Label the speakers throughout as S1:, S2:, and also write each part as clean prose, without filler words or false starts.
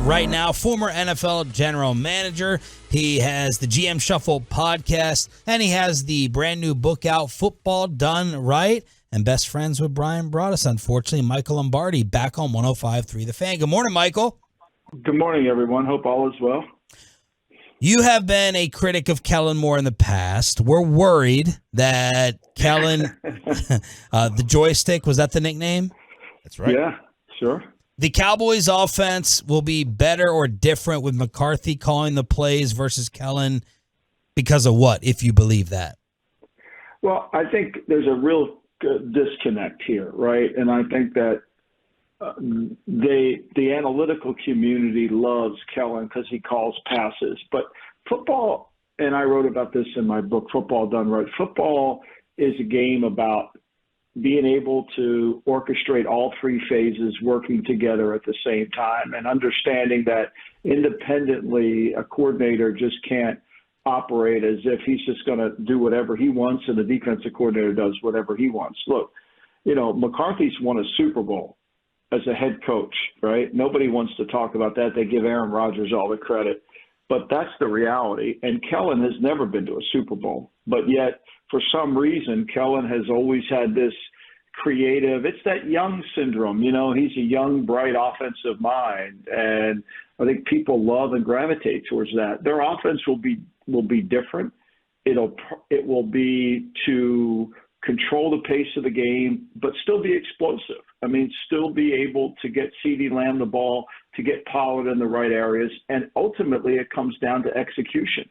S1: right now, former NFL general manager. He has the GM Shuffle podcast, and he has the brand new book out, Football Done Right, and best friends with Brian Broaddus, unfortunately, Michael Lombardi, back on 105.3 The Fan. Good morning, Michael.
S2: Good morning, everyone. Hope all is well.
S1: You have been a critic of Kellen Moore in the past. We're worried that Kellen, the joystick, was that the nickname?
S3: That's right.
S2: Yeah, sure.
S1: The Cowboys offense will be better or different with McCarthy calling the plays versus Kellen because of what, if you believe that?
S2: Well, I think there's a real disconnect here, right? And I think that the analytical community loves Kellen because he calls passes. But football, and I wrote about this in my book, Football Done Right, football is a game about being able to orchestrate all three phases working together at the same time and understanding that independently a coordinator just can't operate as if he's just going to do whatever he wants and the defensive coordinator does whatever he wants. Look, McCarthy's won a Super Bowl as a head coach, right? Nobody wants to talk about that. They give Aaron Rodgers all the credit. But that's the reality. And Kellen has never been to a Super Bowl. But yet, for some reason, Kellen has always had this creative, it's that young syndrome. He's a young, bright offensive mind. And I think people love and gravitate towards that. Their offense will be different. It will be to control the pace of the game, but still be explosive. Still be able to get CeeDee Lamb the ball, to get Pollard in the right areas. And ultimately, it comes down to execution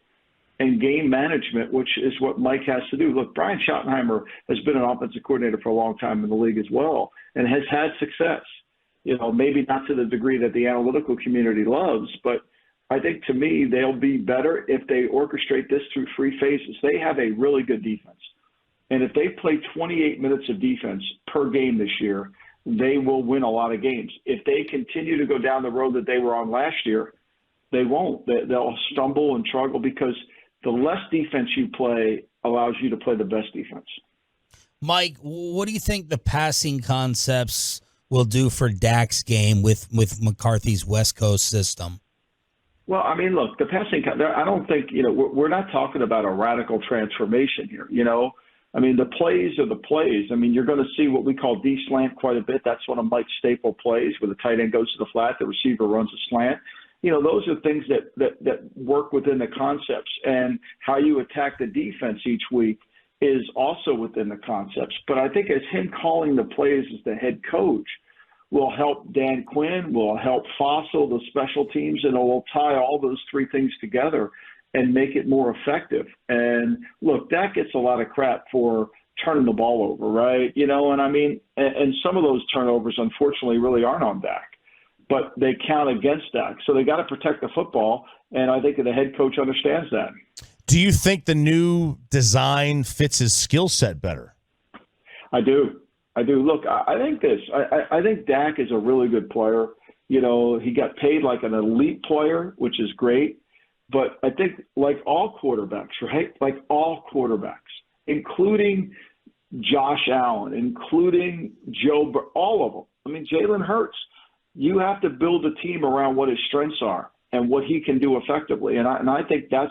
S2: and game management, which is what Mike has to do. Look, Brian Schottenheimer has been an offensive coordinator for a long time in the league as well and has had success. Maybe not to the degree that the analytical community loves, but I think to me they'll be better if they orchestrate this through three phases. They have a really good defense. And if they play 28 minutes of defense per game this year, they will win a lot of games. If they continue to go down the road that they were on last year, they won't. They'll stumble and struggle because the less defense you play allows you to play the best defense.
S1: Mike, what do you think the passing concepts will do for Dak's game with McCarthy's West Coast system?
S2: Well, look, the passing – I don't think – we're not talking about a radical transformation here, the plays are the plays. You're going to see what we call D-slant quite a bit. That's one of Mike's staple plays where the tight end goes to the flat, the receiver runs a slant. Those are things that work within the concepts. And how you attack the defense each week is also within the concepts. But I think as him calling the plays as the head coach will help Dan Quinn, will help Fossil, the special teams, and it will tie all those three things together and make it more effective. And look, Dak gets a lot of crap for turning the ball over, right? And some of those turnovers, unfortunately, really aren't on Dak, but they count against Dak. So they got to protect the football, and I think the head coach understands that.
S3: Do you think the new design fits his skill set better?
S2: I do. Look, I think this. I think Dak is a really good player. He got paid like an elite player, which is great. But I think like all quarterbacks, right? Like all quarterbacks, including Josh Allen, including all of them. Jalen Hurts, you have to build a team around what his strengths are and what he can do effectively. And I think that's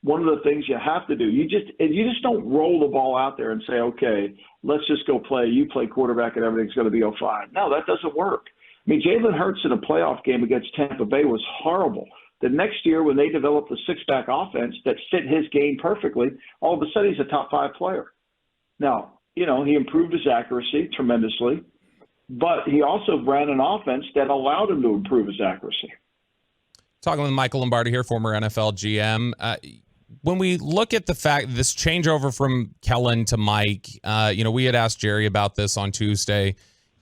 S2: one of the things you have to do. You just don't roll the ball out there and say, okay, let's just go play. You play quarterback and everything's going to be fine. No, that doesn't work. Jalen Hurts in a playoff game against Tampa Bay was horrible. The next year when they developed a six-back offense that fit his game perfectly, all of a sudden he's a top five player. Now, he improved his accuracy tremendously, but he also ran an offense that allowed him to improve his accuracy.
S4: Talking with Michael Lombardi here, former NFL GM. When we look at the fact this changeover from Kellen to Mike, we had asked Jerry about this on Tuesday,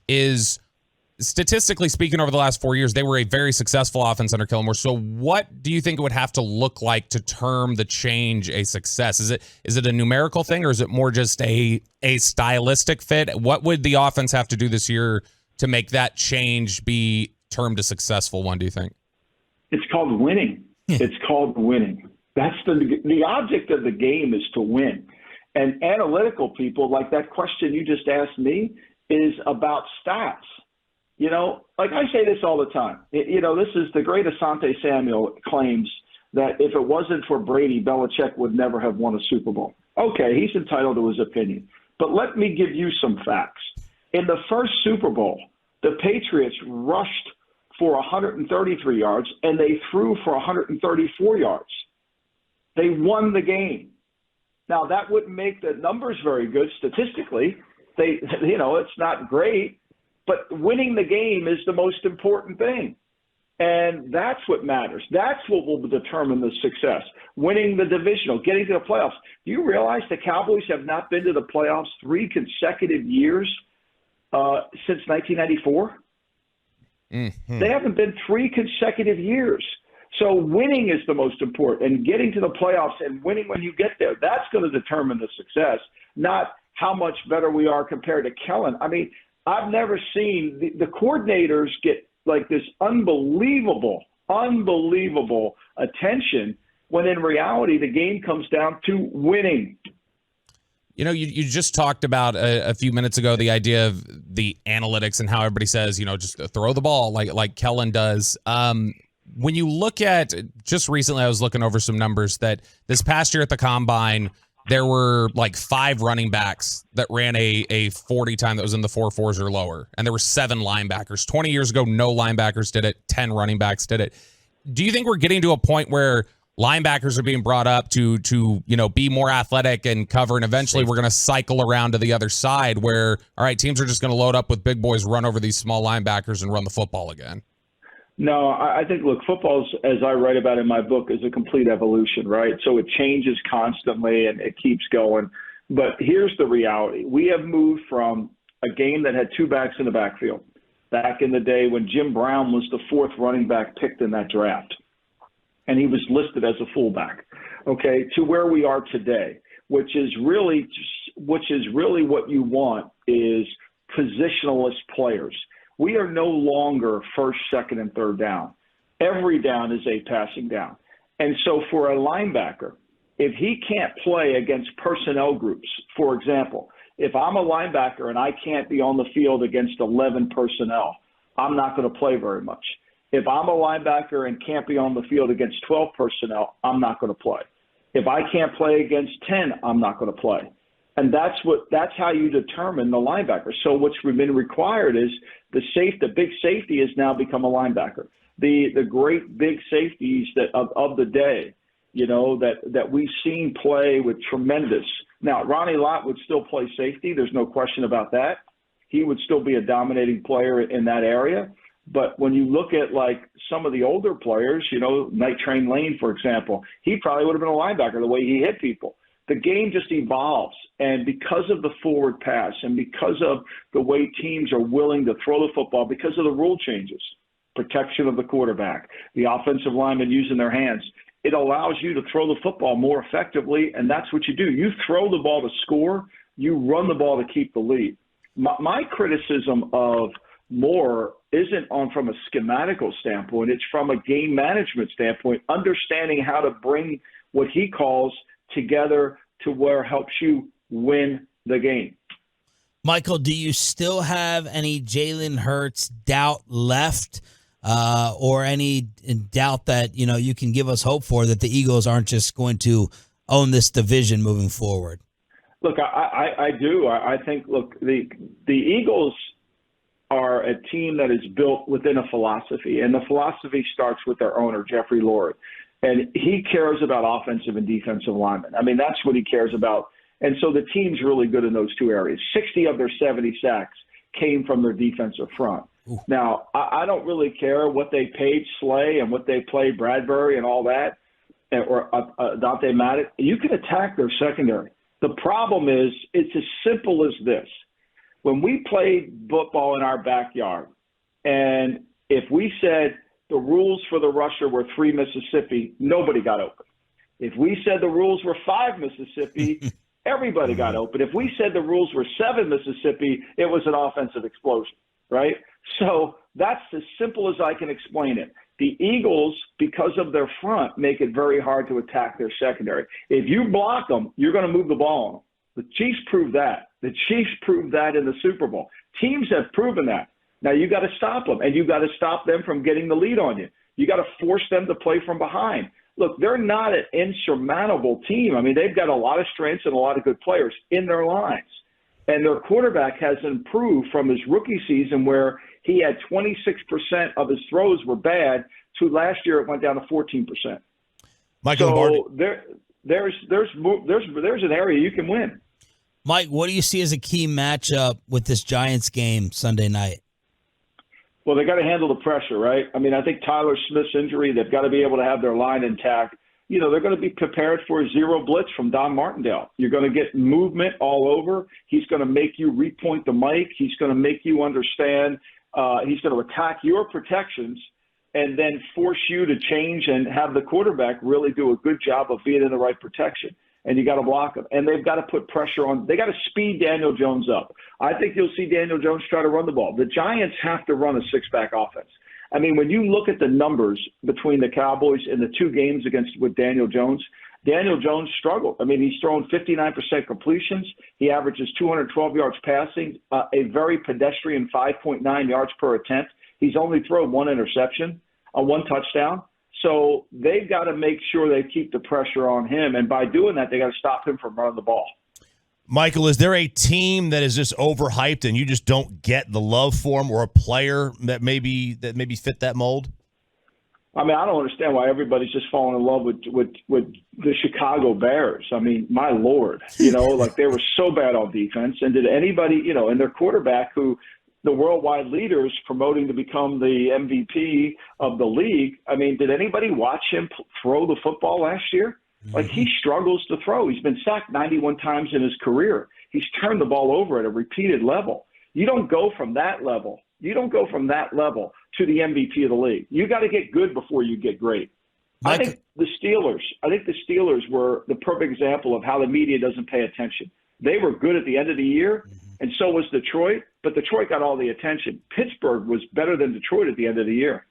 S4: is statistically speaking, over the last 4 years, they were a very successful offense under Kellen Moore. So what do you think it would have to look like to term the change a success? Is it a numerical thing, or is it more just a stylistic fit? What would the offense have to do this year to make that change be termed a successful one, do you think?
S2: It's called winning. It's called winning. That's the object of the game is to win. And analytical people, like that question you just asked me, is about stats. You know, like I say this all the time. This is the great Asante Samuel claims that if it wasn't for Brady, Belichick would never have won a Super Bowl. Okay, he's entitled to his opinion. But let me give you some facts. In the first Super Bowl, the Patriots rushed for 133 yards, and they threw for 134 yards. They won the game. Now, that wouldn't make the numbers very good statistically. It's not great, but winning the game is the most important thing. And that's what matters. That's what will determine the success. Winning the divisional, getting to the playoffs. Do you realize the Cowboys have not been to the playoffs 3 consecutive years since 1994? Mm-hmm. They haven't been 3 consecutive years. So winning is the most important, and getting to the playoffs and winning when you get there, that's going to determine the success, not how much better we are compared to Kellen. I mean, I've never seen the coordinators get like this unbelievable attention when in reality the game comes down to winning.
S4: You just talked about a few minutes ago the idea of the analytics and how everybody says, just throw the ball like Kellen does. When you look at just recently, I was looking over some numbers that this past year at the Combine, there were like 5 running backs that ran a 40 time that was in the 4.4s or lower. And there were 7 linebackers. 20 years ago, no linebackers did it. 10 running backs did it. Do you think we're getting to a point where linebackers are being brought up to be more athletic and cover, and eventually we're going to cycle around to the other side where, all right, teams are just going to load up with big boys, run over these small linebackers and run the football again?
S2: No, I think, look, football, as I write about in my book, is a complete evolution, right? So it changes constantly and it keeps going. But here's the reality. We have moved from a game that had 2 backs in the backfield back in the day when Jim Brown was the 4th running back picked in that draft, and he was listed as a fullback, okay, to where we are today, which is really what you want is positionalist players. We are no longer first, second, and third down. Every down is a passing down. And so for a linebacker, if he can't play against personnel groups, for example, if I'm a linebacker and I can't be on the field against 11 personnel, I'm not going to play very much. If I'm a linebacker and can't be on the field against 12 personnel, I'm not going to play. If I can't play against 10, I'm not going to play. And that's how you determine the linebacker. So what's been required is the big safety has now become a linebacker. The great big safeties of the day, that we've seen play with tremendous. Now, Ronnie Lott would still play safety. There's no question about that. He would still be a dominating player in that area. But when you look at like some of the older players, Night Train Lane, for example, he probably would have been a linebacker the way he hit people. The game just evolves, and because of the forward pass and because of the way teams are willing to throw the football, because of the rule changes, protection of the quarterback, the offensive linemen using their hands, it allows you to throw the football more effectively, and that's what you do. You throw the ball to score, you run the ball to keep the lead. My criticism of Moore isn't from a schematical standpoint. It's from a game management standpoint, understanding how to bring what he calls together to where it helps you win the game.
S1: Michael, do you still have any Jalen Hurts doubt left or any doubt that, you can give us hope for that the Eagles aren't just going to own this division moving forward?
S2: Look, I do. I think, the Eagles are a team that is built within a philosophy, and the philosophy starts with their owner, Jeffrey Lurie. And he cares about offensive and defensive linemen. I mean, that's what he cares about. And so the team's really good in those 2 areas. 60 of their 70 sacks came from their defensive front. Ooh. Now, I don't really care what they paid Slay and what they played Bradbury and all that, or Dante Maddox. You can attack their secondary. The problem is it's as simple as this. When we played football in our backyard, and if we said the rules for the rusher were 3 Mississippi, nobody got open. If we said the rules were 5 Mississippi, everybody got open. If we said the rules were 7 Mississippi, it was an offensive explosion, right? So that's as simple as I can explain it. The Eagles, because of their front, make it very hard to attack their secondary. If you block them, you're going to move the ball on them. The Chiefs proved that. The Chiefs proved that in the Super Bowl. Teams have proven that. Now you got to stop them, and you got to stop them from getting the lead on you. You got to force them to play from behind. Look, they're not an insurmountable team. I mean, they've got a lot of strengths and a lot of good players in their lines. And their quarterback has improved from his rookie season where he had 26% of his throws were bad to last year it went down to 14%.
S3: Michael
S2: So
S3: Lombardi.
S2: there's an area you can win.
S1: Mike, what do you see as a key matchup with this Giants game Sunday night?
S2: Well, they got to handle the pressure, right? I mean, I think Tyler Smith's injury, they've got to be able to have their line intact. You know, they're going to be prepared for a zero blitz from Don Martindale. You're going to get movement all over. He's going to make you repoint the mic. He's going to make you understand. He's going to attack your protections and then force you to change and have the quarterback really do a good job of being in the right protection. And you got to block them. And they've got to put pressure on. They got to speed Daniel Jones up. I think you'll see Daniel Jones try to run the ball. The Giants have to run a six-back offense. I mean, when you look at the numbers between the Cowboys in the two games with Daniel Jones struggled. I mean, he's thrown 59% completions. He averages 212 yards passing, a very pedestrian 5.9 yards per attempt. He's only thrown one interception, one touchdown. So they've got to make sure they keep the pressure on him. And by doing that, they got to stop him from running the ball.
S3: Michael, is there a team that is just overhyped and you just don't get the love for him, or a player that maybe fit that mold?
S2: I mean, I don't understand why everybody's just falling in love with the Chicago Bears. I mean, my Lord, like they were so bad on defense. And did anybody, and their quarterback, who the worldwide leaders promoting to become the MVP of the league, I mean, did anybody watch him throw the football last year? Like, he struggles to throw. He's been sacked 91 times in his career. He's turned the ball over at a repeated level. You don't go from that level. You don't go from that level to the MVP of the league. You got to get good before you get great. I think the Steelers were the perfect example of how the media doesn't pay attention. They were good at the end of the year, and so was Detroit, but Detroit got all the attention. Pittsburgh was better than Detroit at the end of the year.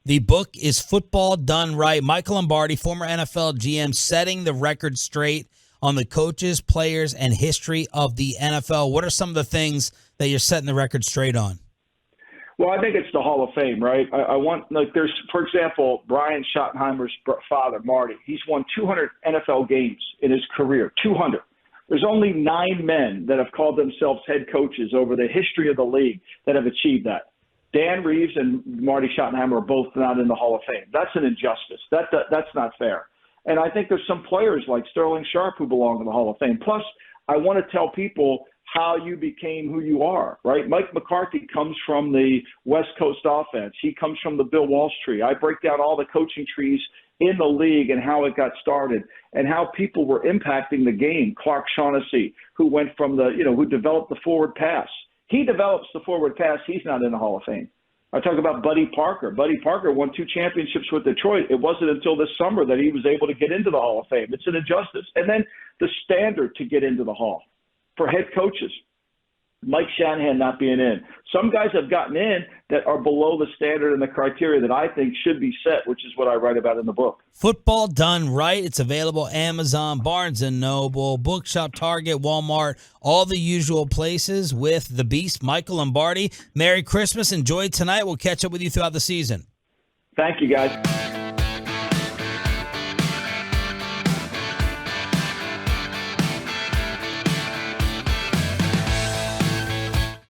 S1: The book is Football Done Right. Michael Lombardi, former NFL GM, setting the record straight on the coaches, players, and history of the NFL. What are some of the things that you're setting the record straight on?
S2: Well, I think it's the Hall of Fame, right? I want, there's, for example, Brian Schottenheimer's father, Marty. He's won 200 NFL games in his career, 200. There's only 9 men that have called themselves head coaches over the history of the league that have achieved that. Dan Reeves and Marty Schottenheimer are both not in the Hall of Fame. That's an injustice. That's not fair. And I think there's some players like Sterling Sharp who belong in the Hall of Fame. Plus, I want to tell people how you became who you are, right? Mike McCarthy comes from the West Coast offense. He comes from the Bill Walsh tree. I break down all the coaching trees in the league and how it got started and how people were impacting the game. Clark Shaughnessy, who went from who developed the forward pass. He develops the forward pass. He's not in the Hall of Fame. I talk about Buddy Parker. Buddy Parker won 2 championships with Detroit. It wasn't until this summer that he was able to get into the Hall of Fame. It's an injustice. And then the standard to get into the Hall for head coaches, Mike Shanahan not being in. Some guys have gotten in that are below the standard and the criteria that I think should be set, which is what I write about in the book.
S1: Football Done Right. It's available Amazon, Barnes & Noble, Bookshop, Target, Walmart, all the usual places with the Beast, Michael Lombardi. Merry Christmas. Enjoy tonight. We'll catch up with you throughout the season.
S2: Thank you, guys.